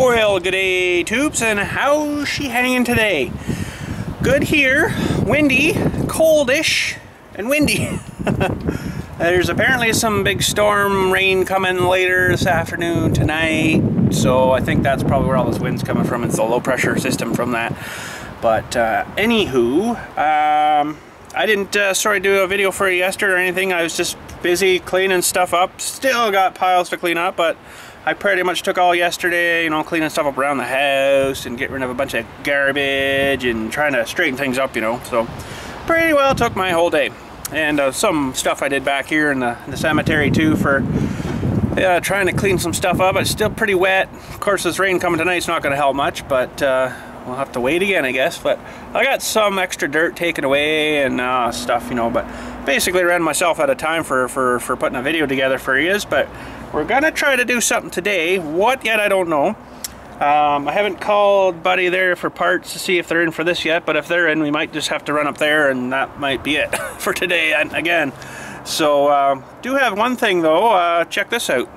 Well, g'day tubes, and how's she hanging today? Good here, windy, coldish, and windy. There's apparently some big storm rain coming later this afternoon, tonight, so I think that's probably where all this wind's coming from. It's the low pressure system from that. But anywho, I didn't do a video for you yesterday or anything. I was just busy cleaning stuff up. Still got piles to clean up, but I pretty much took all yesterday, you know, cleaning stuff up around the house and getting rid of a bunch of garbage and trying to straighten things up, you know. So pretty well took my whole day. And some stuff I did back here in the cemetery too for trying to clean some stuff up. It's still pretty wet. Of course, this rain coming tonight's not going to help much, but we'll have to wait again, I guess. But I got some extra dirt taken away and stuff, you know. But basically ran myself out of time for putting a video together for you. But we're gonna try to do something today. What yet, I don't know. I haven't called Buddy there for parts to see if they're in for this yet, but if they're in, we might just have to run up there, and that might be it for today and again. So do have one thing though. Check this out.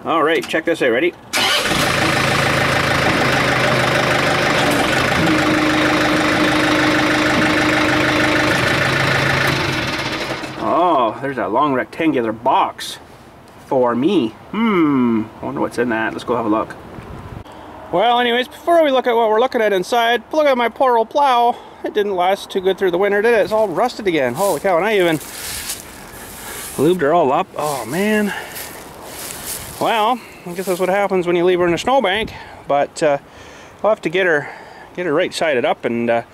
All right, check this out. Ready? Oh, there's that long rectangular box for me. I wonder what's in that. Let's go have a look. Well, anyways, before we look at what we're looking at inside, look at my poor old plow. It didn't last too good through the winter, did it? It's all rusted again. Holy cow, and I even lubed her all up. Oh, man. Well, I guess that's what happens when you leave her in a snowbank, but I'll have to get her right sided up, and I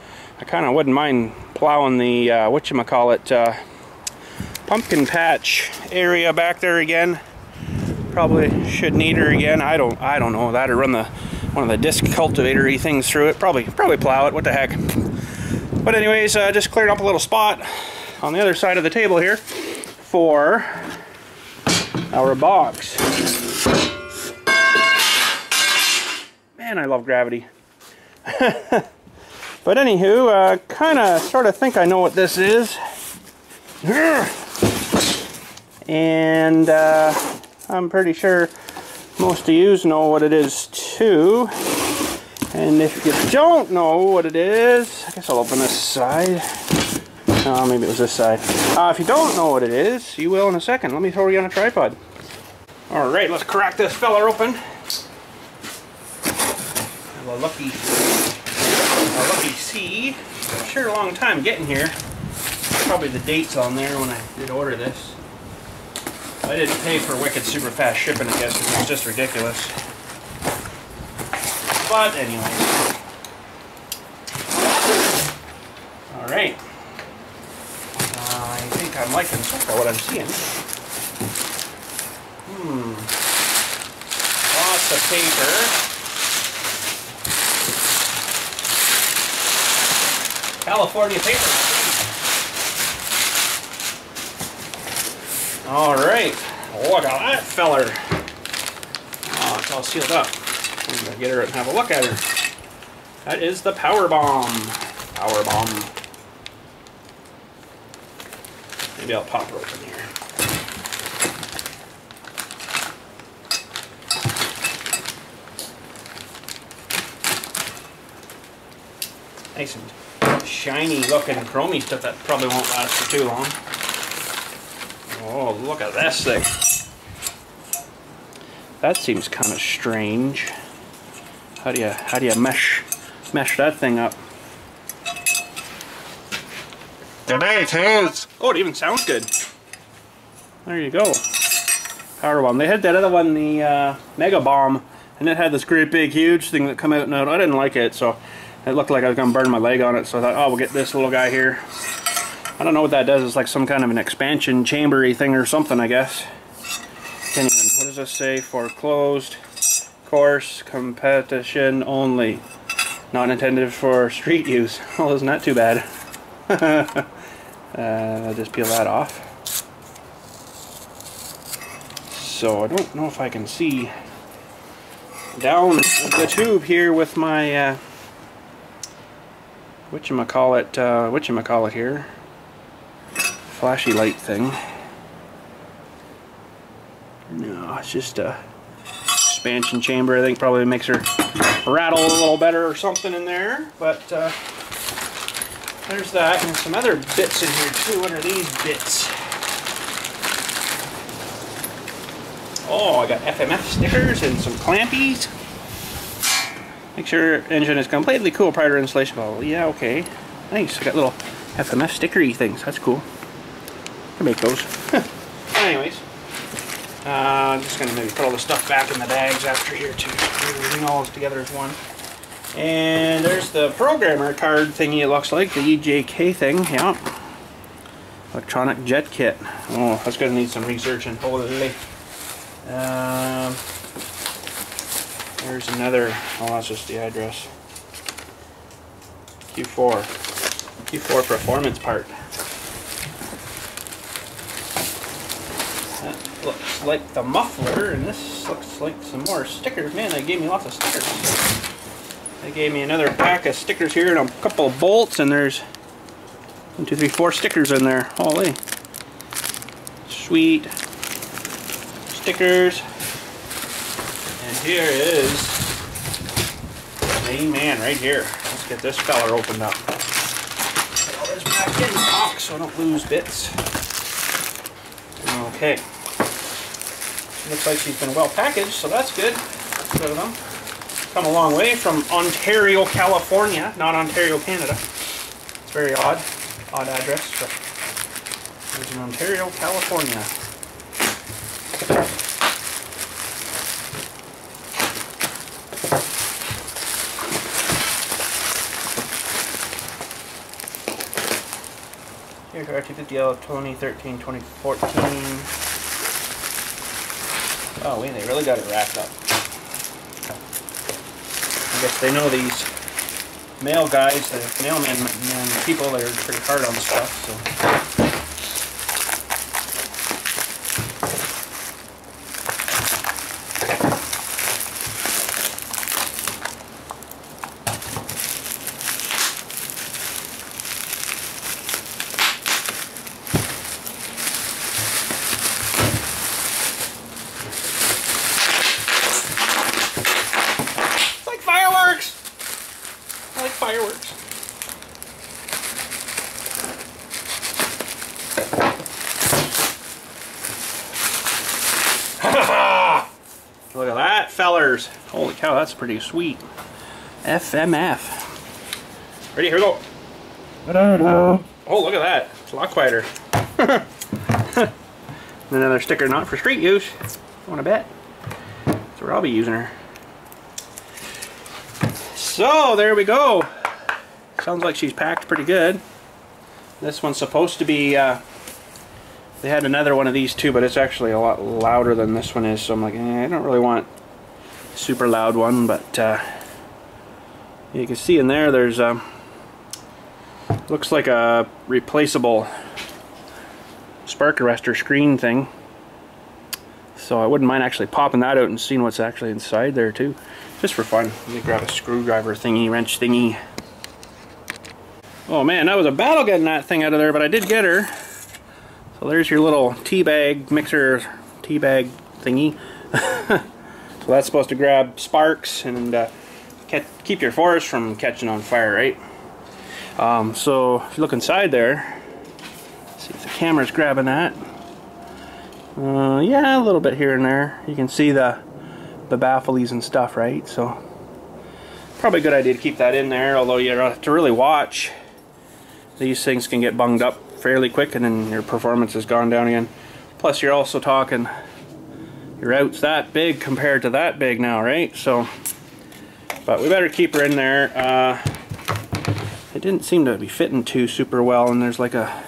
kind of wouldn't mind plowing the whatchamacallit pumpkin patch area back there again. Probably should need her again. I don't know that, or run one of the disc cultivator-y things through it. Probably plow it. What the heck? But anyways, just cleared up a little spot on the other side of the table here for our box. Man, I love gravity. But anywho, sort of think I know what this is. And I'm pretty sure most of you know what it is too. And if you don't know what it is, I guess I'll open this side. Oh, maybe it was this side. If you don't know what it is, you will in a second. Let me throw you on a tripod. Alright, let's crack this fella open. A lucky C. Sure, a long time getting here. Probably the dates on there when I did order this. I didn't pay for wicked super fast shipping, I guess, because it's just ridiculous. But anyway. Alright. I think I'm liking so far what I'm seeing. Lots of paper. California paper. Alright, look at that feller. Oh, it's all sealed up. I'm gonna get her and have a look at her. That is the Power Bomb. Power Bomb. Maybe I'll pop her open here. Nice and shiny looking chromy stuff that probably won't last for too long. Oh, look at this thing. That seems kind of strange. How do you mesh that thing up? G'day, tubes. Oh, it even sounds good. There you go. Power Bomb. They had that other one, the Mega Bomb, and it had this great big huge thing that come out, and I didn't like it, so it looked like I was going to burn my leg on it, so I thought, oh, we'll get this little guy here. I don't know what that does. It's like some kind of an expansion chambery thing or something, I guess. Can't even, what does this say? Foreclosed course competition only. Not intended for street use. Well, isn't that too bad? I'll just peel that off. So I don't know if I can see down the tube here with my whatchamacallit here, flashy light thing. No, it's just a expansion chamber. I think probably makes her rattle a little better or something in there. But there's that, and some other bits in here too. What are these bits? Oh, I got FMF stickers and some clampies. Make sure engine is completely cool prior to installation. Oh, yeah, okay. Nice. I got little FMF stickery things. That's cool. I can make those. Anyways, I'm just going to maybe put all the stuff back in the bags after here too. Bring all this together as one. And there's the programmer card thingy, it looks like. The EJK thing. Yeah. Electronic jet kit. Oh, that's going to need some researching. Holy. There's another, oh, that's just the address. Q4 performance part. That looks like the muffler, and this looks like some more stickers. Man, they gave me lots of stickers. They gave me another pack of stickers here and a couple of bolts, and there's 1, 2, 3, 4 stickers in there. Holy. Sweet. Stickers. And here is the main man right here. Let's get this fella opened up. Put all this back in the box so I don't lose bits. Okay. Looks like she's been well packaged, so that's good. Good of them. Come a long way from Ontario, California, not Ontario, Canada. It's very odd address, but there's in Ontario, California. Here, 250L 2013, 2014. Oh, wait, they really got it wrapped up. I guess they know these mail guys, the mailman people, that are pretty hard on stuff, so. Fireworks. Look at that, fellers. Holy cow, that's pretty sweet. FMF. Ready? Here we go. Oh, look at that. It's a lot quieter. Another sticker not for street use. I want to bet. That's where I'll be using her. So, there we go. Sounds like she's packed pretty good. This one's supposed to be, they had another one of these too, but it's actually a lot louder than this one is, so I'm like, I don't really want a super loud one, but you can see in there, there's, looks like a replaceable spark arrestor screen thing. So I wouldn't mind actually popping that out and seeing what's actually inside there too. Just for fun. Let me grab a screwdriver thingy, wrench thingy. Oh man, that was a battle getting that thing out of there, but I did get her. So there's your little tea bag mixer, tea bag thingy. So that's supposed to grab sparks and keep your forest from catching on fire, right? So if you look inside there, see if the camera's grabbing that. Yeah, a little bit here and there. You can see the baffles and stuff, right? So probably a good idea to keep that in there, although you have to really watch. These things can get bunged up fairly quick and then your performance has gone down again. Plus you're also talking, your out's that big compared to that big now, right? So, but we better keep her in there. It didn't seem to be fitting too super well, and there's like a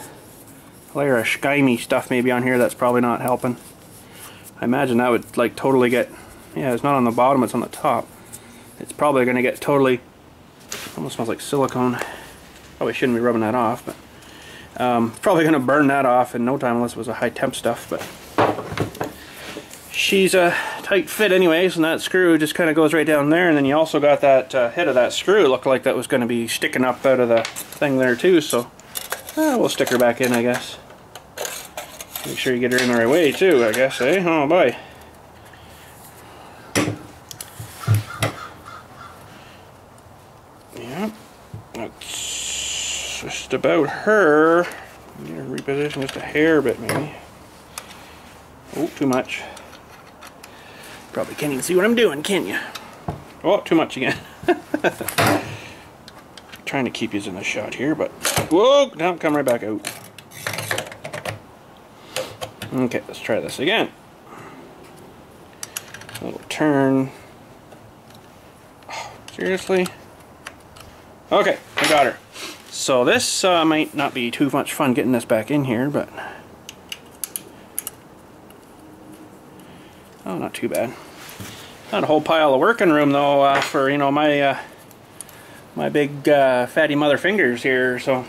layer of skimy stuff maybe on here that's probably not helping. I imagine that would like totally get, yeah, it's not on the bottom, it's on the top. It's probably going to get totally, almost smells like silicone. Probably shouldn't be rubbing that off, but probably going to burn that off in no time unless it was a high temp stuff. But she's tight fit anyways, and that screw just kind of goes right down there, and then you also got that head of that screw. It looked like that was going to be sticking up out of the thing there too, so we'll stick her back in, I guess. Make sure you get her in the right way too, I guess, eh? Oh boy. Yep, that's just about her. I'm going to reposition just a hair bit maybe. Oh, too much. Probably can't even see what I'm doing, can you? Oh, too much again. Trying to keep you in the shot here, but whoa, now come right back out. Okay, let's try this again. A little turn. Oh, seriously? Okay, I got her. So this might not be too much fun getting this back in here, but oh, not too bad. Not a whole pile of working room though for, you know, my my big fatty mother fingers here. So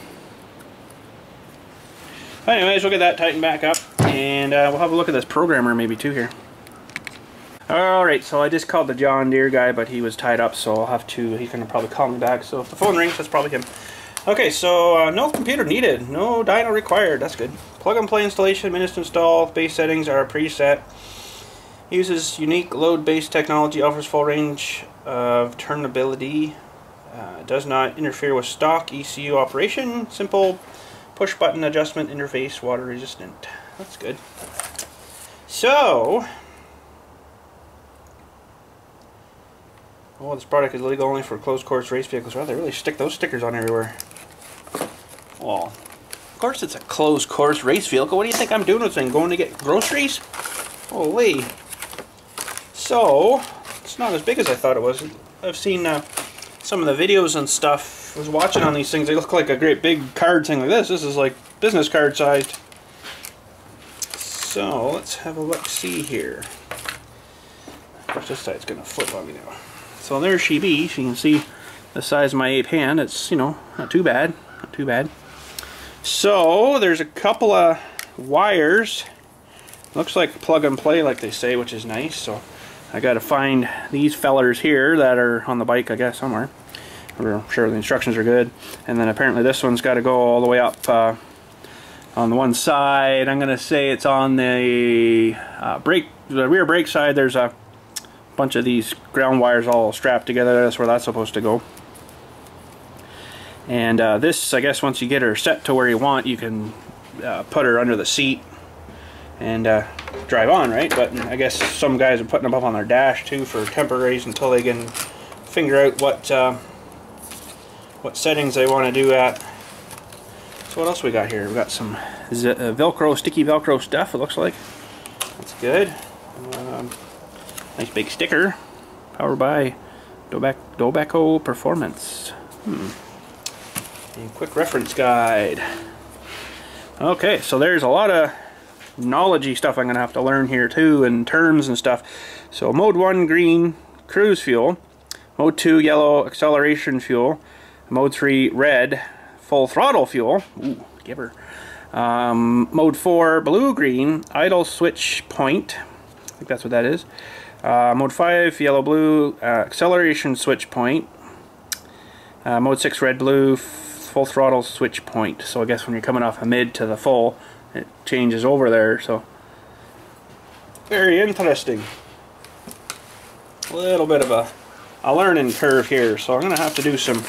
anyways, we'll get that tightened back up, and we'll have a look at this programmer maybe too here. Alright, so I just called the John Deere guy, but he was tied up, so I'll have to, he's going to probably call me back. So if the phone rings, that's probably him. Okay, so no computer needed, no dyno required, that's good. Plug and play installation, minutes to install, base settings are preset. Uses unique load-based technology, offers full range of turnability, does not interfere with stock ECU operation, simple push button adjustment interface, water resistant. That's good. So, oh, this product is legal only for closed course race vehicles. Wow, they really stick those stickers on everywhere. Well, of course it's a closed course race vehicle. What do you think I'm doing with this thing? Going to get groceries? Holy. So, it's not as big as I thought it was. I've seen some of the videos and stuff. I was watching on these things. They look like a great big card thing like this. This is like business card sized. So, let's have a look-see here. Of course, this side's going to flip on me now. So there she be. You can see the size of my ape hand. It's, you know, not too bad. Not too bad. So, there's a couple of wires. Looks like plug and play like they say, which is nice. So, I got to find these fellers here that are on the bike, I guess, somewhere. I'm sure the instructions are good. And then apparently this one's got to go all the way up on the one side. I'm going to say it's on the the rear brake side. There's a bunch of these ground wires all strapped together. That's where that's supposed to go. And this, I guess, once you get her set to where you want, you can put her under the seat and drive on, right? But I guess some guys are putting them up on their dash too for temporaries until they can figure out what settings they want to do at. So what else we got here? We got some Velcro, sticky Velcro stuff. It looks like that's good. Nice big sticker, powered by Dobaco Performance. A quick reference guide. Okay, so there's a lot of knowledge-y stuff I'm going to have to learn here too, and terms and stuff. So mode 1 green, cruise fuel. Mode 2 yellow, acceleration fuel. Mode 3 red, full throttle fuel. Ooh, give her. Mode 4 blue green, idle switch point. I think that's what that is. Mode 5 yellow blue, acceleration switch point. Mode 6 red blue, full throttle switch point. So I guess when you're coming off a mid to the full, it changes over there. So very interesting. A little bit of a learning curve here. So I'm going to have to do some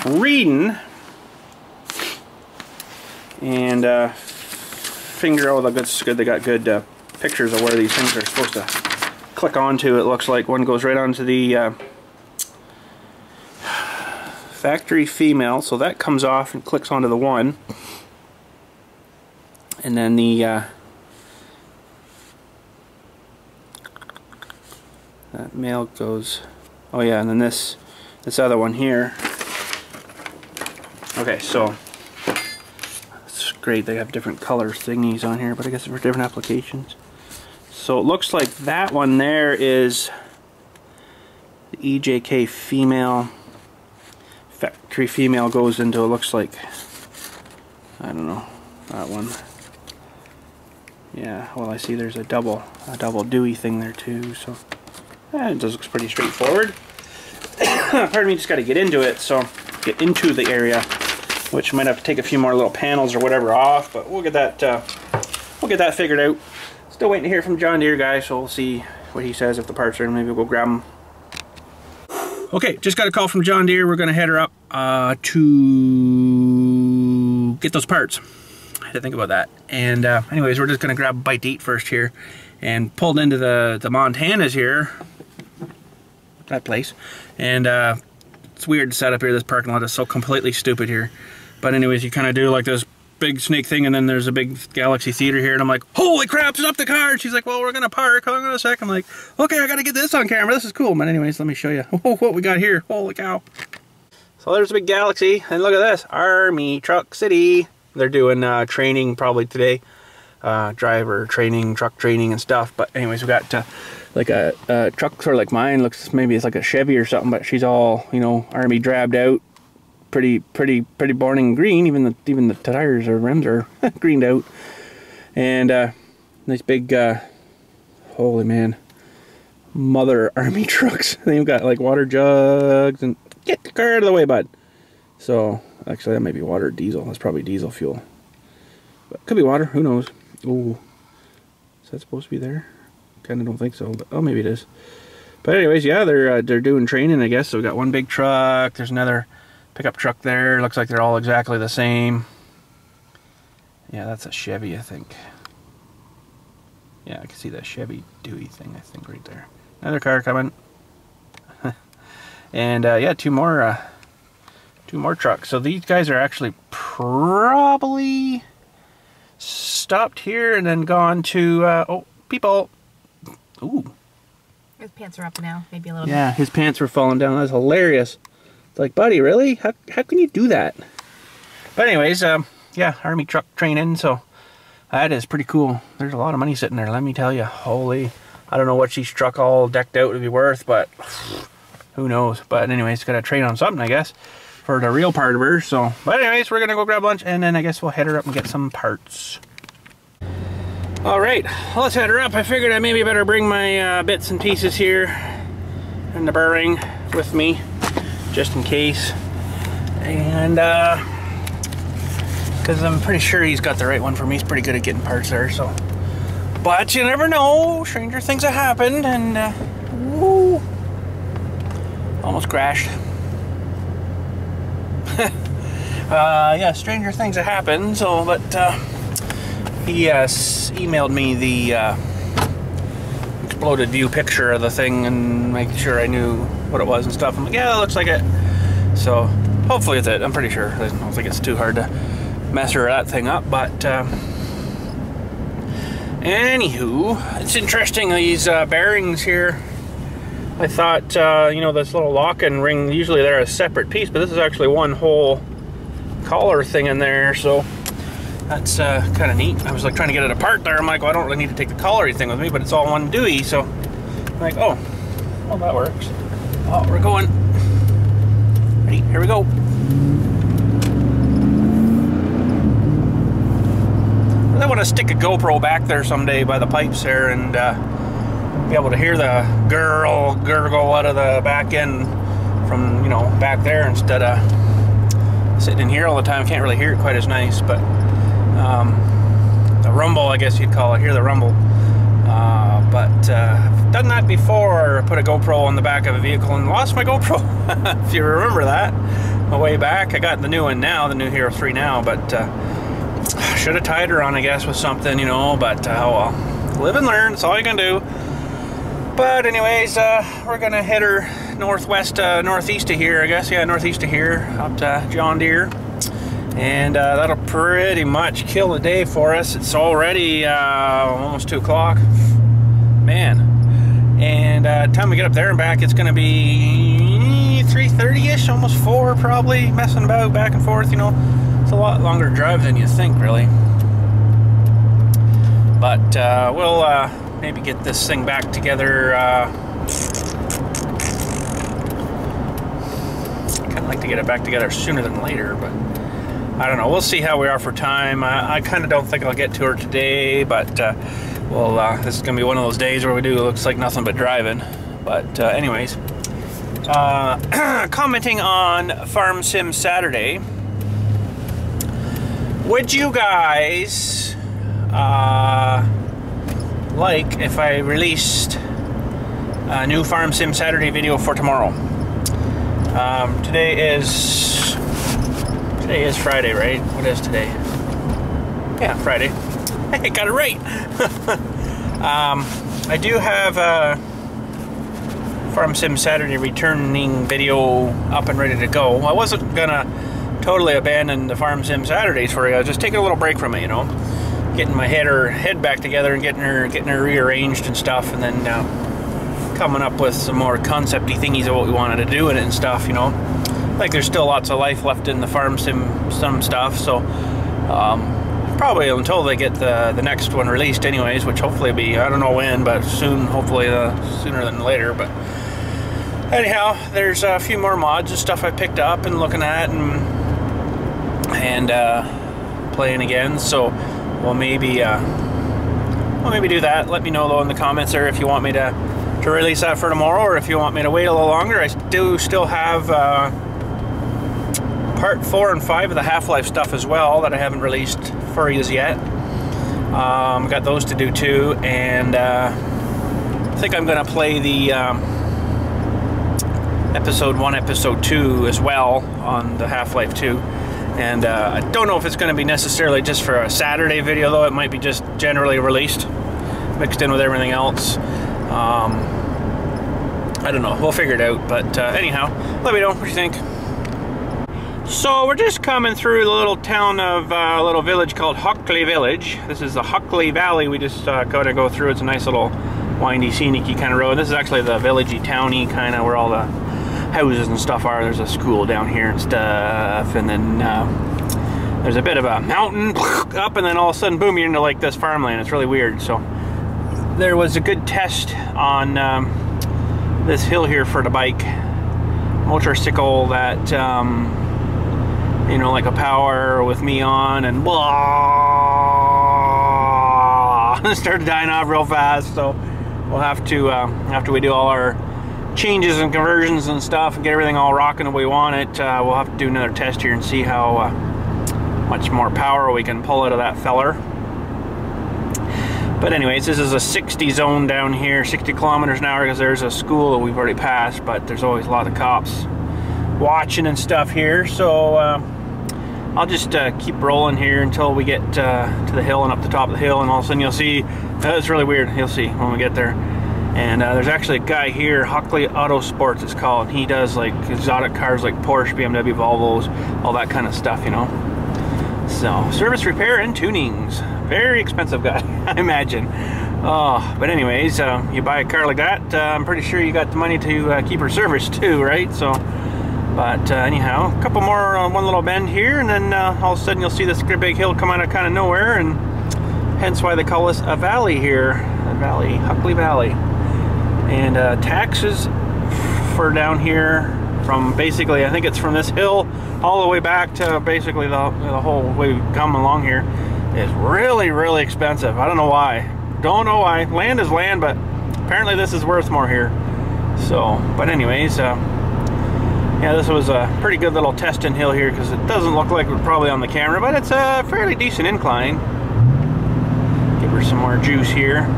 reading and figure out that's good. They got good pictures of where these things are supposed to click onto. It looks like one goes right onto the factory female, so that comes off and clicks onto the one, and then the that male goes, oh yeah, and then this other one here. Okay, so it's great. They have different colors thingies on here, but I guess for different applications. So it looks like that one there is the EJK female. Factory female goes into, it looks like, I don't know, that one. Yeah, well, I see there's a double Dewey thing there too, so It just looks pretty straightforward. Pardon me, just got to get into it, so get into the area, which might have to take a few more little panels or whatever off, but we'll get that figured out. Still waiting to hear from John Deere guy, so we'll see what he says if the parts are in. Maybe we'll go grab them. Okay, just got a call from John Deere. We're going to head her up to get those parts. I had to think about that. And anyways, we're just going to grab a bite to eat first here, and pulled into the Montanas here, that place, and it's weird to set up here. This parking lot is so completely stupid here. But anyways, you kind of do like this big snake thing, and then there's a big Galaxy theater here, and I'm like, holy crap, stop the car. And she's like, well, we're gonna park, hold on a sec. I'm like, okay, I gotta get this on camera, this is cool. But anyways, let me show you what we got here. Holy cow. So there's a big Galaxy, and look at this, Army Truck City. They're doing training probably today, driver training, truck training and stuff. But anyways, we got like a truck sort of like mine, looks, maybe it's like a Chevy or something, but she's all, you know, Army drabbed out, pretty boring green. Even the tires or rims are greened out. And nice big holy man, mother Army trucks. They've got like water jugs, and get the car out of the way, bud. So actually that might be water or diesel. That's probably diesel fuel, but could be water, who knows. Oh, is that supposed to be there? Kind of don't think so, but oh, maybe it is. But anyways, yeah, they're doing training, I guess. So we got one big truck, there's another pickup truck there. Looks like they're all exactly the same. Yeah, that's a Chevy, I think. Yeah, I can see that Chevy Dewey thing, I think, right there. Another car coming. And yeah, two more trucks. So these guys are actually probably stopped here and then gone to oh, people. Ooh. His pants are up now, maybe a little bit. Yeah, his pants were falling down. That's hilarious. It's like, buddy, really? How can you do that? But anyways, yeah, Army truck training, so that is pretty cool. There's a lot of money sitting there, let me tell you. Holy, I don't know what she's truck all decked out would be worth, but who knows. But anyways, gotta train on something, I guess, for the real part of her. So, but anyways, we're gonna go grab lunch, and then I guess we'll head her up and get some parts. All right, well, let's head her up. I figured I maybe better bring my bits and pieces here and the bearing with me, just in case. And because I'm pretty sure he's got the right one for me. He's pretty good at getting parts there, so. But you never know, stranger things have happened, and woo, almost crashed. Yeah, stranger things have happened, so, but he emailed me the exploded view picture of the thing and making sure I knew what it was and stuff. I'm like, yeah, it looks like it. So hopefully it's it. I'm pretty sure. I don't think it's too hard to mess that thing up. But anywho, it's interesting, these bearings here. I thought, you know, this little lock-in ring, usually they're a separate piece, but this is actually one whole collar thing in there. So that's kind of neat. I was like trying to get it apart there. I'm like, well, I don't really need to take the collary thing with me, but it's all one Dewey. So I'm like, oh, well, that works. Oh, we're going. Ready? Here we go. I want to stick a GoPro back there someday by the pipes there, and be able to hear the gurgle out of the back end from, you know, back there, instead of sitting in here all the time. Can't really hear it quite as nice, but the rumble, I guess you'd call it, hear the rumble. But I've done that before. Put a GoPro on the back of a vehicle and lost my GoPro. If you remember that, a way back. I got the new one now, the new Hero 3 now, but should have tied her on, I guess, with something, you know. But oh well, live and learn. That's all you can do. But anyways, we're gonna head her northwest, northeast of here, I guess. Yeah, northeast of here, up to John Deere. And that'll pretty much kill the day for us. It's already almost 2 o'clock, man. And time we get up there and back, it's gonna be 3:30ish, almost 4 probably, messing about back and forth, you know. It's a lot longer drive than you think, really. But we'll maybe get this thing back together. Kind of like to get it back together sooner than later, but I don't know. We'll see how we are for time. I kind of don't think I'll get to her today, but well, this is gonna be one of those days where we do looks like nothing but driving. But anyways, commenting on Farm Sim Saturday, would you guys like if I released a new Farm Sim Saturday video for tomorrow? Today is Friday, right? What is today? Yeah, Friday. I got it right. I do have a Farm Sim Saturday returning video up and ready to go. I wasn't gonna totally abandon the Farm Sim Saturdays for you. I was just taking a little break from it, you know, getting my head back together and getting her rearranged and stuff, and then coming up with some more concept-y thingies of what we wanted to do in it and stuff, you know. Like there's still lots of life left in the Farm Sim some stuff, so probably until they get the next one released anyways, which hopefully will be, I don't know when, but soon, hopefully sooner than later. But anyhow, there's a few more mods and stuff I picked up and looking at and playing again, so we'll maybe do that. Let me know though in the comments there if you want me to release that for tomorrow, or if you want me to wait a little longer. I do still have part 4 and 5 of the Half-Life stuff as well that I haven't released for you yet. Got those to do too, and I think I'm gonna play the episode 1, episode 2 as well on the Half-Life 2. And I don't know if it's going to be necessarily just for a Saturday video, though. It might be just generally released, mixed in with everything else. I don't know. We'll figure it out. But anyhow, let me know what you think. So we're just coming through the little town of a little village called Hockley Village. This is the Hockley Valley. We just gotta go through. It's a nice little windy, scenic-y kind of road. This is actually the villagey, towny kind of where all the houses and stuff are. There's a school down here and stuff, and then there's a bit of a mountain up, and then all of a sudden, boom, you're into like this farmland. It's really weird. So there was a good test on this hill here for the bike motorcycle that you know, like a power with me on, and blah, started dying off real fast. So we'll have to after we do all our changes and conversions and stuff and get everything all rocking the way we want it, we'll have to do another test here and see how much more power we can pull out of that feller. But anyways, this is a 60 zone down here, 60 kilometers an hour, because there's a school that we've already passed, but there's always a lot of cops watching and stuff here. So I'll just keep rolling here until we get to the hill and up the top of the hill, and all of a sudden you'll see, it's really weird, you'll see when we get there. And there's actually a guy here, Hockley Auto Sports it's called. He does like exotic cars like Porsche, BMW, Volvos, all that kind of stuff, you know. So, service, repair, and tunings. Very expensive guy, I imagine. But anyways, you buy a car like that, I'm pretty sure you got the money to keep her serviced too, right? So, but anyhow, a couple more on one little bend here, and then all of a sudden you'll see this great big hill come out of kind of nowhere, and hence why they call this a valley here. A valley, Hockley Valley. And taxes for down here, from basically, I think it's from this hill all the way back to basically the whole way we come along here, is really, really expensive. I don't know why. Don't know why. Land is land, but apparently this is worth more here. So, but anyways, yeah, this was a pretty good little testing hill here, because it doesn't look like it's probably on the camera, but it's a fairly decent incline. Give her some more juice here.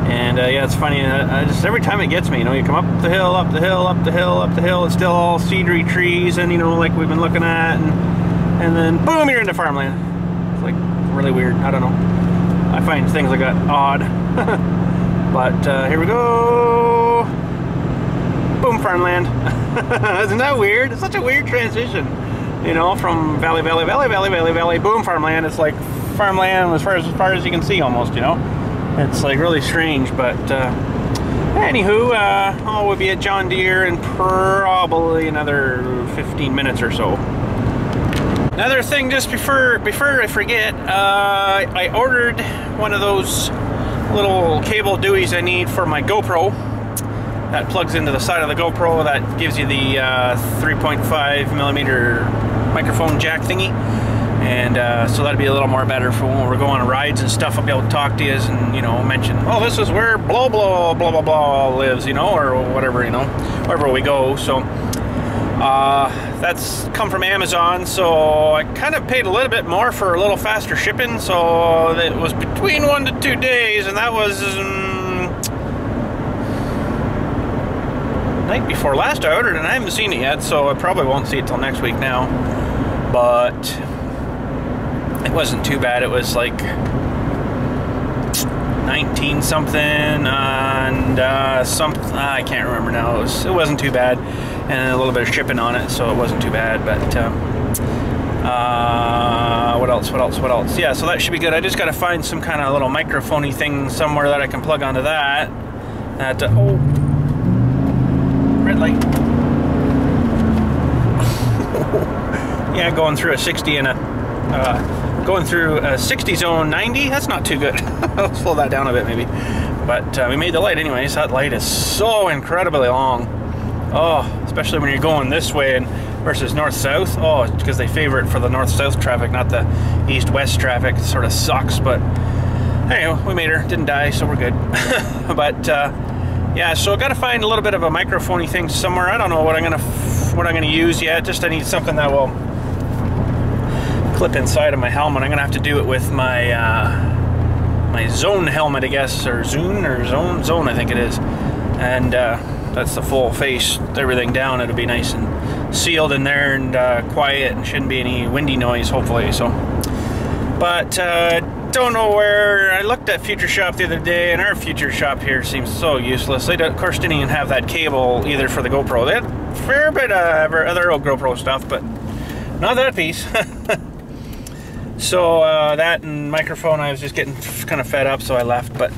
And yeah, it's funny, just every time it gets me, you know, you come up the hill, up the hill, up the hill, up the hill, it's still all cedary trees, and you know, like we've been looking at, and then boom, you're into farmland. It's like really weird. I don't know. I find things like that odd. But here we go. Boom, farmland. Isn't that weird? It's such a weird transition, you know, from valley, valley, valley, valley, valley, valley, boom, farmland. It's like farmland as far as you can see almost, you know. It's like really strange, but anywho, we'll be at John Deere in probably another 15 minutes or so. Another thing, just before I forget, I ordered one of those little cable dewies I need for my GoPro. That plugs into the side of the GoPro. That gives you the 3.5mm microphone jack thingy. And so that'd be a little more better for when we're going on rides and stuff. I'll be able to talk to you and, you know, mention, oh, this is where blah blah blah blah blah lives, you know, or whatever, you know, wherever we go. So that's come from Amazon, so I kind of paid a little bit more for a little faster shipping, so it was between 1 to 2 days, and that was night before last I ordered, and I haven't seen it yet, so I probably won't see it till next week now. But it wasn't too bad. It was like 19 something and I can't remember now. It wasn't too bad, and a little bit of shipping on it, so it wasn't too bad. But what else? Yeah, so that should be good. I just got to find some kind of little microphone-y thing somewhere that I can plug onto that. Oh, red light. Yeah, going through a 60 and going through a 60 zone 90, that's not too good. I'll slow that down a bit maybe. But we made the light anyways. That light is so incredibly long. Oh, especially when you're going this way and versus north-south. Oh, it's because they favor it for the north-south traffic, not the east-west traffic. It sort of sucks, but anyway, we made her. Didn't die, so we're good. But yeah, so I got to find a little bit of a microphone-y thing somewhere. I don't know what I'm gonna use yet. Just I need something that will clip inside of my helmet. I'm gonna have to do it with my my Zone helmet, I guess, or Zone I think it is, and that's the full face, everything down. It'll be nice and sealed in there and quiet, and shouldn't be any windy noise, hopefully. So, but don't know where. I looked at Future Shop the other day, and our Future Shop here seems so useless. They, of course, didn't even have that cable either for the GoPro. They had a fair bit of other old GoPro stuff, but not that piece. So that and microphone, I was just getting kind of fed up, so I left. But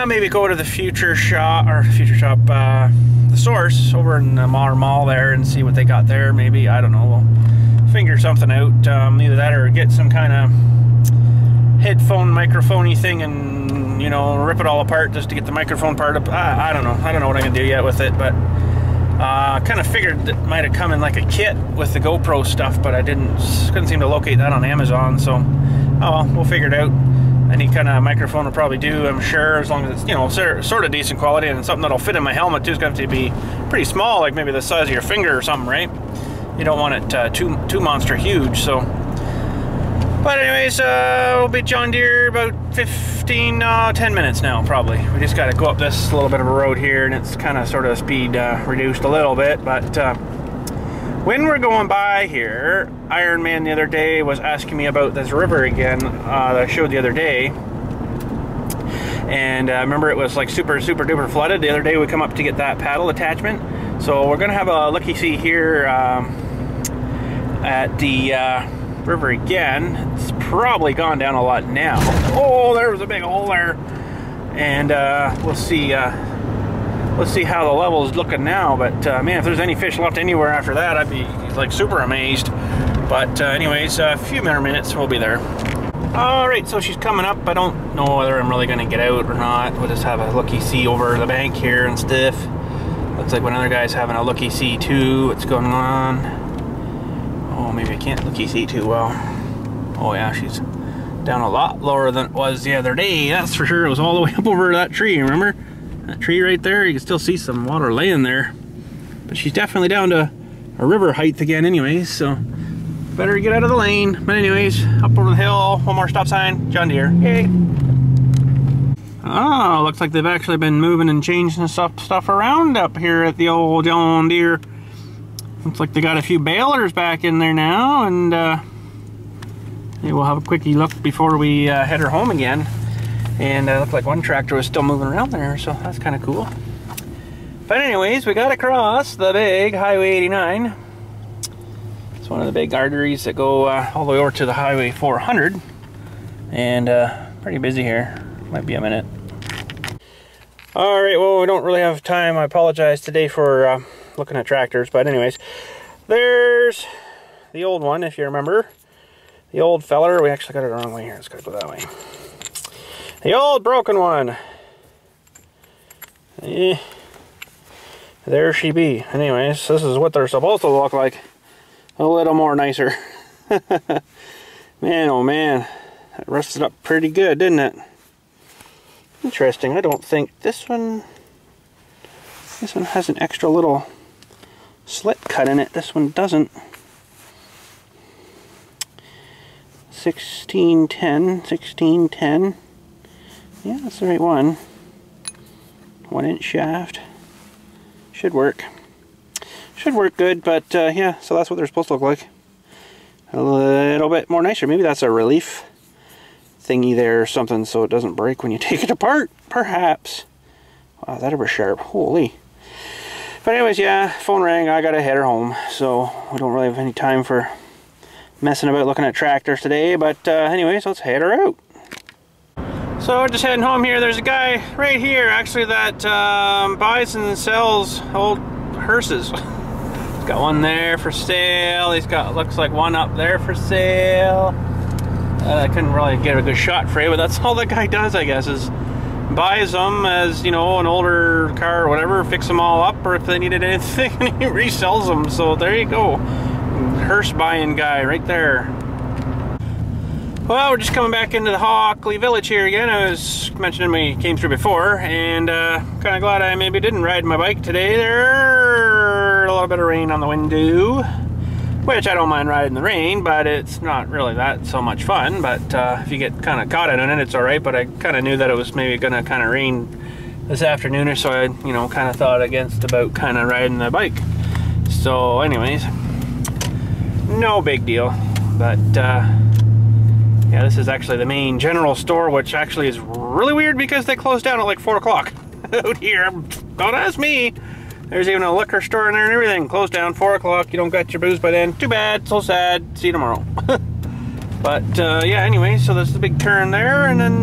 maybe go to the Future Shop, the Source over in the Mall there, and see what they got there. Maybe, I don't know, we'll figure something out. Either that or get some kind of headphone microphone-y thing and, you know, rip it all apart just to get the microphone part up. I don't know what I'm gonna do yet with it, but kind of figured it might have come in like a kit with the GoPro stuff, but I couldn't seem to locate that on Amazon. So, oh well, we'll figure it out. Any kind of microphone will probably do, I'm sure, as long as it's, you know, sort of decent quality, and something that'll fit in my helmet too. It's going to have to be pretty small, like maybe the size of your finger or something, right? You don't want it too monster huge. So, but anyways, we'll be John Deere about 10 minutes now, probably. We just got to go up this little bit of a road here, and it's kind of sort of speed reduced a little bit. But when we're going by here, Iron Man the other day was asking me about this river again that I showed the other day. And remember, it was like super duper flooded. The other day we come up to get that paddle attachment. So we're going to have a looky-see here at the river again. It's probably gone down a lot now. Oh, there was a big hole there. And we'll see. Let's see how the level is looking now. But man, if there's any fish left anywhere after that, I'd be like super amazed. But anyways, a few more minutes, we'll be there. All right, so she's coming up. I don't know whether I'm really going to get out or not. We'll just have a looky-see over the bank here and stuff. Looks like one other guy's having a looky-see too. What's going on? Oh, maybe I can't looky-see too well. Oh yeah, she's down a lot lower than it was the other day. That's for sure. It was all the way up over that tree, remember? That tree right there, you can still see some water laying there. But she's definitely down to a river height again anyways, so better get out of the lane. But anyways, up over the hill, one more stop sign, John Deere. Yay! Oh, looks like they've actually been moving and changing stuff around up here at the old John Deere. Looks like they got a few balers back in there now, and yeah, we'll have a quickie look before we head her home again. And it looked like one tractor was still moving around there, so that's kind of cool. But anyways, we got across the big Highway 89. It's one of the big arteries that go all the way over to the Highway 400. And pretty busy here. Might be a minute. Alright, well, we don't really have time. I apologize today for looking at tractors. But anyways, there's the old one, if you remember. The old feller. We actually got it the wrong way here. Let's gotta go that way. The old broken one. There she be. Anyways, this is what they're supposed to look like. a little more nicer. Man, oh man, that rusted up pretty good, didn't it? Interesting. I don't think this one has an extra little slit cut in it. This one doesn't. 1610. Yeah, that's the right one. 1-inch shaft. Should work. Should work good, but yeah, so that's what they're supposed to look like. A little bit more nicer. Maybe that's a relief thingy there or something so it doesn't break when you take it apart, perhaps. Wow, that ever sharp. Holy. But anyways, yeah, phone rang. I gotta head her home, so we don't really have any time for messing about looking at tractors today. But anyways, let's head her out. So just heading home here. There's a guy right here actually that buys and sells old hearses. He's got one there for sale. He's got, looks like one up there for sale. I couldn't really get a good shot for you, but that's all that guy does, I guess, is buys them as, you know, an older car or whatever, fix them all up, or if they needed anything, he resells them. So there you go. Hearse buying guy right there. Well, we're just coming back into the Hockley Village here again. I was mentioning we came through before, and kind of glad I maybe didn't ride my bike today. There a little bit of rain on the window, which I don't mind riding the rain, but it's not really that so much fun. But if you get kind of caught in it, it's all right. But I kind of knew that it was maybe going to kind of rain this afternoon, or so I, you know, kind of thought against about kind of riding the bike. So, anyways, no big deal. But yeah, this is actually the main general store, which actually is really weird because they closed down at like 4 o'clock out here. Don't ask me. There's even a liquor store in there and everything. Closed down 4 o'clock. You don't got your booze by then. Too bad. So sad. See you tomorrow. But yeah, anyway, so there's the big turn there, and then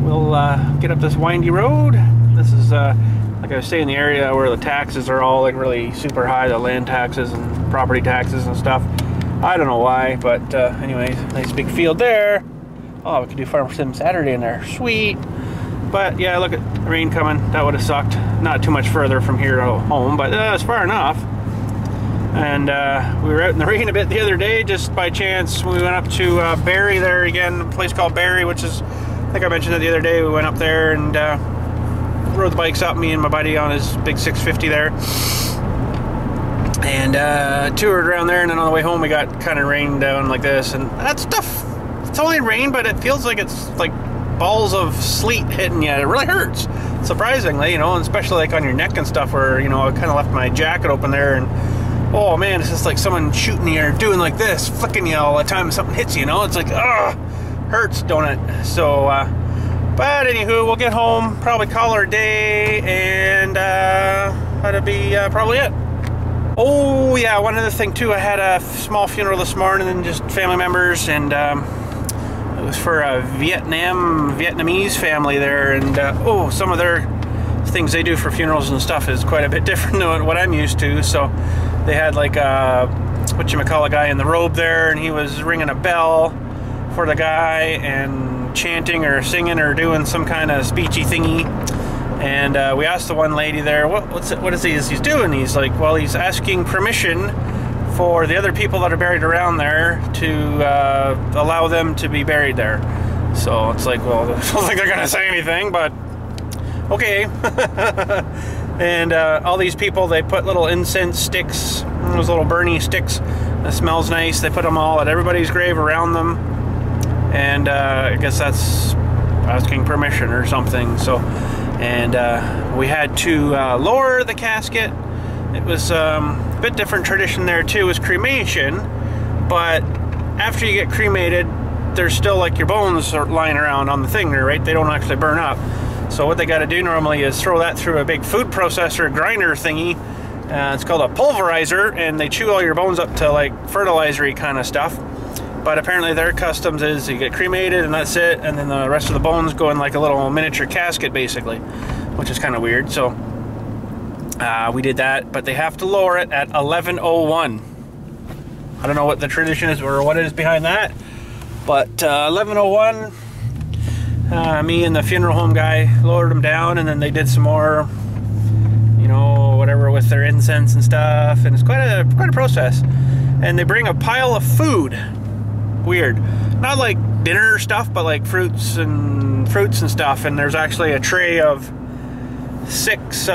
we'll get up this windy road. This is like I was saying, the area where the taxes are all like really super high, the land taxes and property taxes and stuff. I don't know why, but anyways, nice big field there. Oh, we could do Farm Sim Saturday in there. Sweet. But yeah, look at the rain coming. That would have sucked. Not too much further from here to home, but it's far enough. And we were out in the rain a bit the other day, just by chance. We went up to Barrie there again, a place called Barrie, which is, I think I mentioned it the other day. We went up there and rode the bikes up, me and my buddy on his big 650 there. And toured around there, and then on the way home we got kind of rained down like this, and that stuff, it's only rain, but it feels like it's like balls of sleet hitting you. It really hurts, surprisingly, you know, and especially like on your neck and stuff, where, you know, I kind of left my jacket open there, and oh man, it's just like someone shooting you or doing like this, flicking you all the time something hits you, you know. It's like, ugh, hurts, don't it? So but anywho, we'll get home, probably call her a day, and that'll be probably it. Oh yeah, one other thing too, I had a small funeral this morning, and just family members, and it was for a Vietnamese family there, and oh, some of their things they do for funerals and stuff is quite a bit different than what I'm used to. So they had like a whatchamacallit guy in the robe there, and he was ringing a bell for the guy and chanting or singing or doing some kind of speechy thingy. And we asked the one lady there, what is he's doing? He's like, well, he's asking permission for the other people that are buried around there to allow them to be buried there. So it's like, well, I don't think they're gonna say anything, but okay. And all these people, they put little incense sticks, those little burny sticks that smells nice. They put them all at everybody's grave around them, and I guess that's asking permission or something. So. And we had to lower the casket. It was a bit different tradition there too. It was cremation, but after you get cremated, there's still like your bones are lying around on the thing there, right? They don't actually burn up. So what they got to do normally is throw that through a big food processor grinder thingy. It's called a pulverizer, and they chew all your bones up to like fertilizer-y kind of stuff. But apparently their customs is you get cremated and that's it, and then the rest of the bones go in like a little miniature casket basically, which is kind of weird. So we did that, but they have to lower it at 11:01. I don't know what the tradition is or what it is behind that, but 11:01, me and the funeral home guy lowered them down, and then they did some more, you know, whatever it with their incense and stuff, and it's quite a process. And they bring a pile of food. Weird. Not like dinner stuff, but like fruits and stuff. And there's actually a tray of 6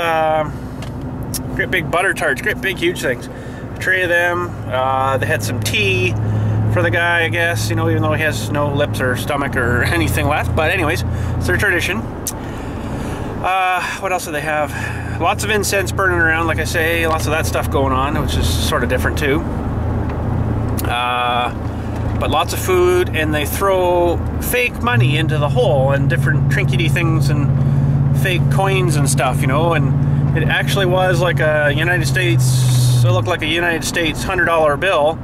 great big butter tarts, great big huge things. A tray of them. They had some tea for the guy, I guess, you know, even though he has no lips or stomach or anything left. But anyways, it's their tradition. What else do they have? Lots of incense burning around, like I say, lots of that stuff going on, which is sort of different too. But lots of food, and they throw fake money into the hole and different trinkety things and fake coins and stuff, you know. And it actually was like a United States, it looked like a United States $100 bill,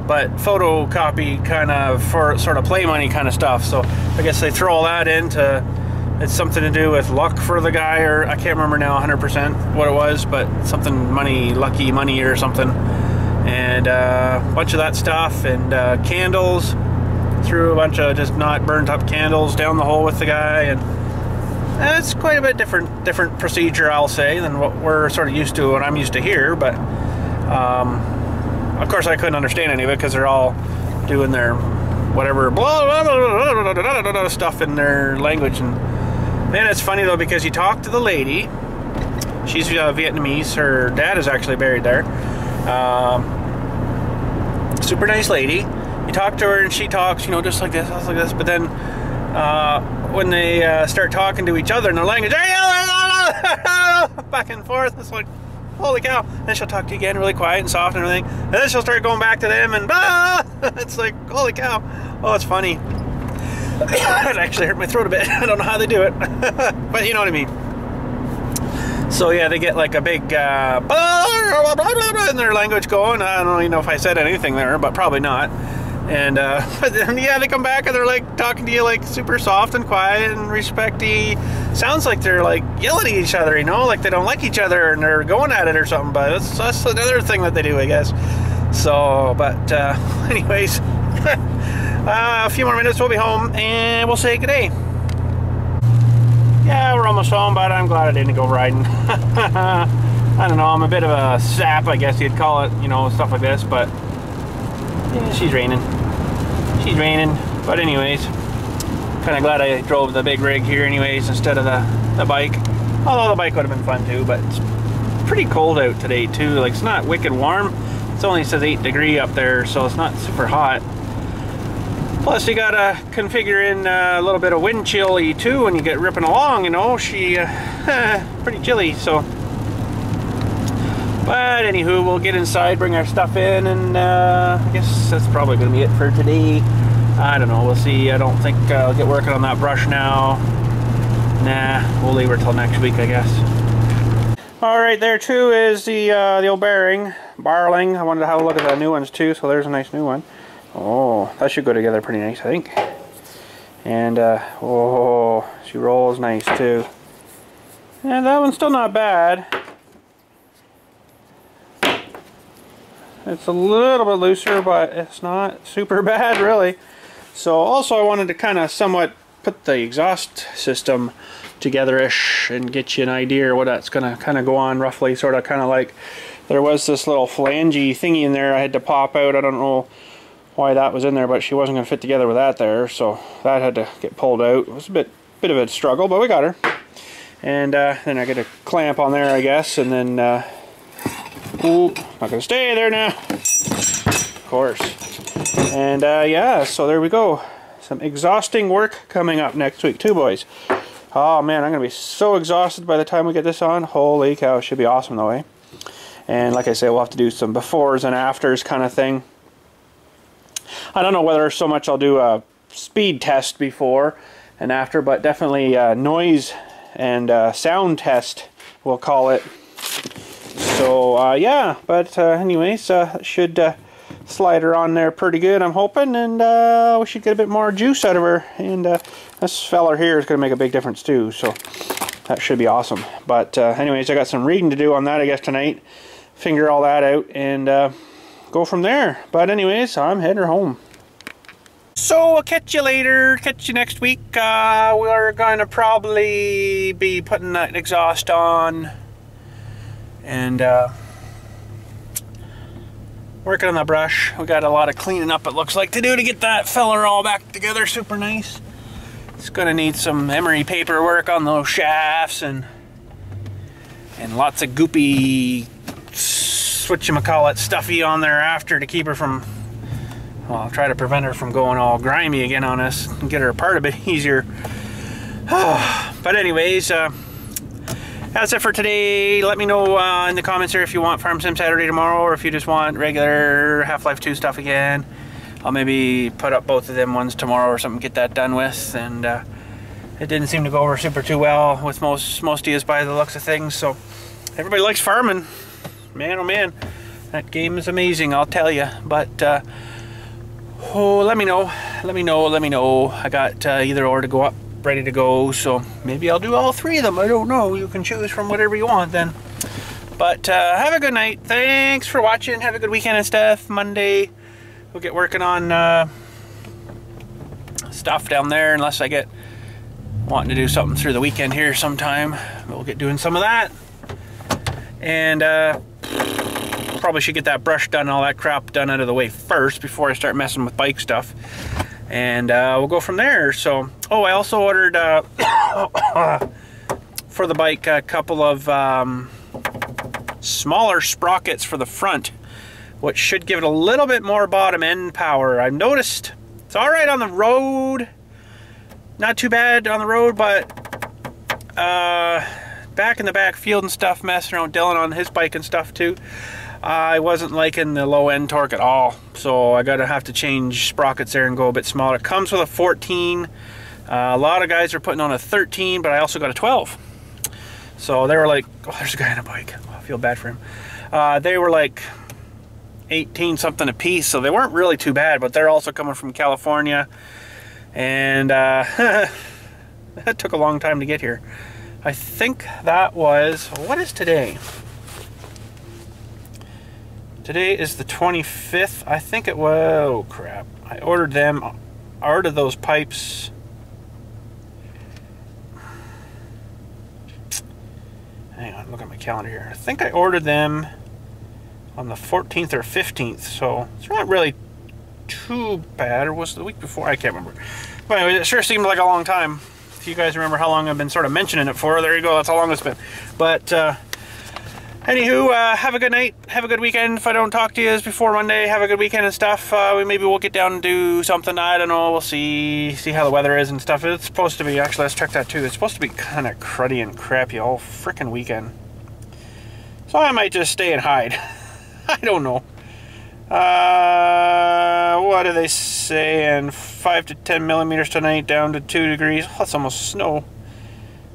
but photocopy kind of for sort of play money kind of stuff. So I guess they throw all that into, it's something to do with luck for the guy, or I can't remember now 100% what it was, but something money, lucky money or something. And a bunch of that stuff, and candles. Threw a bunch of just not burnt up candles down the hole with the guy, and it's quite a bit different procedure, I'll say, than what we're sort of used to, what I'm used to here. But of course I couldn't understand any of it because they're all doing their whatever blah, blah, blah, blah, blah, blah, stuff in their language. And man, it's funny though, because you talk to the lady. She's Vietnamese. Her dad is actually buried there. Super nice lady. You talk to her and she talks, you know, just like this, but then when they start talking to each other in their language, back and forth, it's like, holy cow. And then she'll talk to you again really quiet and soft and everything, and then she'll start going back to them, and it's like, holy cow. Oh, it's funny. It actually hurt my throat a bit. I don't know how they do it. But you know what I mean. So yeah, they get like a big in their language going. I don't even know if I said anything there, but probably not. And but then, yeah, they come back and they're like talking to you like super soft and quiet and respecty. Sounds like they're like yelling at each other, you know, like they don't like each other and they're going at it or something. But that's another thing that they do, I guess. So, but anyways, a few more minutes, we'll be home and we'll say good day. Yeah, we're almost home, but I'm glad I didn't go riding. I don't know, I'm a bit of a sap, I guess you'd call it, you know, stuff like this, but yeah, she's raining. She's raining, but anyways, kind of glad I drove the big rig here anyways instead of the bike. Although the bike would have been fun too, but it's pretty cold out today too. Like, it's not wicked warm. It only says 8 degrees up there, so it's not super hot. Plus you gotta configure in a little bit of wind chilly too when you get ripping along, you know. She pretty chilly, so. But anywho, we'll get inside, bring our stuff in, and I guess that's probably gonna be it for today. I don't know, we'll see. I don't think I'll get working on that brush now. Nah, we'll leave her till next week, I guess. All right, there too is the old barreling. I wanted to have a look at the new ones too, so there's a nice new one. Oh, that should go together pretty nice, I think. And, oh, she rolls nice too. And that one's still not bad. It's a little bit looser, but it's not super bad, really. So, also I wanted to kind of somewhat put the exhaust system together-ish and get you an idea of what that's going to kind of go on roughly. Sort of kind of like, there was this little flangey thingy in there I had to pop out. I don't know why that was in there, but she wasn't going to fit together with that there, so that had to get pulled out. It was a bit of a struggle, but we got her. And then I get a clamp on there, I guess, and then ooh, not going to stay there now, of course. And yeah, so there we go. Some exhausting work coming up next week too, boys. Oh man, I'm going to be so exhausted by the time we get this on. Holy cow, it should be awesome though, eh? And like I say, we'll have to do some befores and afters kind of thing. I don't know whether so much I'll do a speed test before and after, but definitely noise and sound test, we'll call it. So yeah, but anyways, should slide her on there pretty good, I'm hoping, and we should get a bit more juice out of her. And this feller here is going to make a big difference too, so that should be awesome. But anyways, I got some reading to do on that, I guess, tonight. Figure all that out and go from there. But anyways, I'm heading home. So I'll catch you later, catch you next week. We're going to probably be putting that exhaust on And working on the brush. We got a lot of cleaning up, it looks like, to do to get that feller all back together super nice. It's gonna need some emery paperwork on those shafts and lots of goopy whatchamacallit stuffy on there after to keep her from, well, I'll try to prevent her from going all grimy again on us and get her apart a bit easier. But anyways, that's it for today. Let me know in the comments here if you want Farm Sim Saturday tomorrow, or if you just want regular Half-Life 2 stuff again. I'll maybe put up both of them ones tomorrow or something, get that done with. And it didn't seem to go over super too well with most of you by the looks of things. So everybody likes farming. Man, oh man, that game is amazing, I'll tell you. But oh, let me know. I got either or to go up, ready to go, so maybe I'll do all three of them. I don't know. You can choose from whatever you want then. But have a good night. Thanks for watching. Have a good weekend and stuff. Monday we'll get working on stuff down there, unless I get wanting to do something through the weekend here sometime. We'll get doing some of that. And probably should get that brush done and all that crap done out of the way first before I start messing with bike stuff. And we'll go from there. So, oh, I also ordered for the bike a couple of smaller sprockets for the front, which should give it a little bit more bottom end power. I've noticed it's all right on the road, not too bad on the road, but back in the back field and stuff, messing around with Dylan on his bike and stuff too, I wasn't liking the low end torque at all, so I gotta have to change sprockets there and go a bit smaller. It comes with a 14. A lot of guys are putting on a 13, but I also got a 12. So they were like, oh, there's a guy on a bike. Oh, I feel bad for him. They were like 18 something a piece, so they weren't really too bad, but they're also coming from California, and that took a long time to get here. I think that was, what is today? Today is the 25th. I think it was, oh crap. I ordered them, I ordered those pipes. Hang on, look at my calendar here. I think I ordered them on the 14th or 15th, so it's not really too bad. Or was it the week before? I can't remember. But anyway, it sure seemed like a long time. If you guys remember how long I've been sort of mentioning it for, there you go, that's how long it's been. But anywho, have a good night, have a good weekend. If I don't talk to you before Monday, have a good weekend and stuff. Maybe we'll get down and do something, I don't know, we'll see how the weather is and stuff. It's supposed to be, actually, let's check that too. It's supposed to be kind of cruddy and crappy all frickin' weekend. So I might just stay and hide. I don't know. What are they saying? 5 to 10 millimeters tonight, down to 2 degrees. Oh, that's almost snow.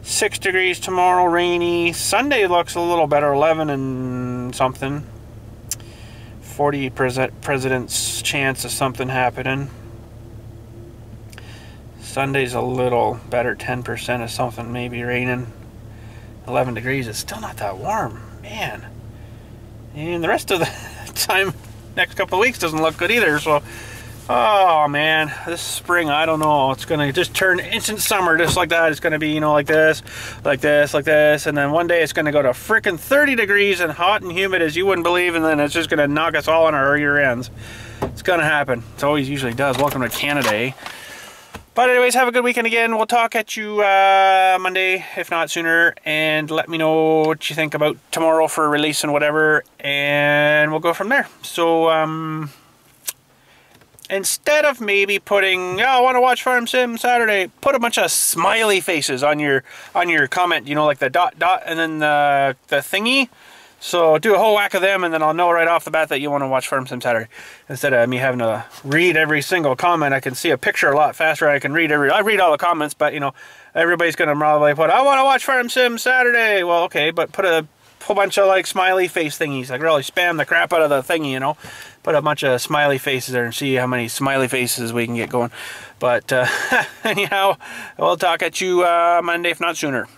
6 degrees tomorrow, rainy. Sunday looks a little better, 11 and something. 40% chance of something happening. Sunday's a little better, 10% of something maybe raining. 11 degrees, it's still not that warm, man. And the rest of the time, next couple of weeks doesn't look good either, so oh man, this spring, I don't know, it's gonna just turn instant summer just like that. It's gonna be, you know, like this, like this, like this, and then one day it's gonna go to frickin' 30 degrees and hot and humid as you wouldn't believe, and then it's just gonna knock us all on our rear ends. It's gonna happen. It always usually does. Welcome to Canada, eh? But anyways, have a good weekend again. We'll talk at you Monday, if not sooner, and let me know what you think about tomorrow for release and whatever, and we'll go from there. So, instead of maybe putting, oh, I want to watch Farm Sim Saturday, put a bunch of smiley faces on your comment, you know, like the dot, and then the thingy. So do a whole whack of them, and then I'll know right off the bat that you want to watch Farm Sim Saturday. Instead of me having to read every single comment, I can see a picture a lot faster. I read all the comments, but you know, everybody's gonna probably put, I want to watch Farm Sim Saturday. Well, okay, but put a whole bunch of like smiley face thingies, like really spam the crap out of the thingy, you know. Put a bunch of smiley faces there and see how many smiley faces we can get going. But anyhow, we'll talk at you Monday, if not sooner.